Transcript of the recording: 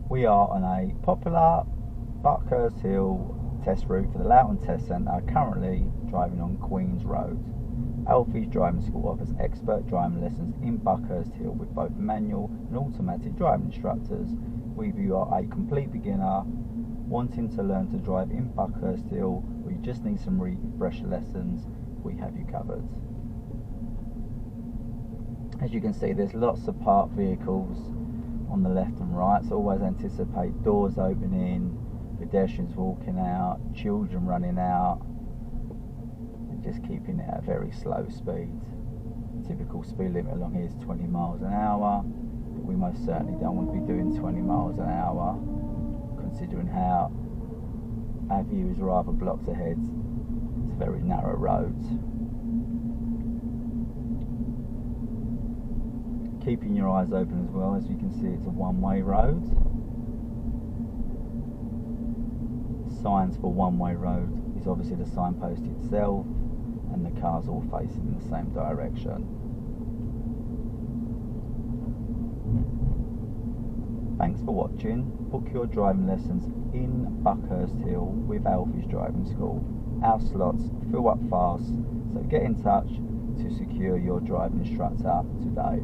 We are on a popular Buckhurst Hill test route for the Loughton Test Centre, currently driving on Queen's Road. ALFIE'S Driving School offers expert driving lessons in Buckhurst Hill with both manual and automatic driving instructors. Whether you are a complete beginner wanting to learn to drive in Buckhurst Hill, or you just need some refresher lessons, we have you covered. As you can see, there's lots of parked vehicles on the left and right, so always anticipate doors opening, pedestrians walking out, children running out, and just keeping it at a very slow speed. Typical speed limit along here is 20 miles an hour, but we most certainly don't want to be doing 20 miles an hour, considering how our view is rather blocked ahead. It's a very narrow road. Keeping your eyes open as well. As you can see, it's a one-way road. Signs for one-way road is obviously the signpost itself, and the cars all facing in the same direction. Thanks for watching. Book your driving lessons in Buckhurst Hill with ALFIE'S Driving School. Our slots fill up fast, so get in touch to secure your driving instructor today.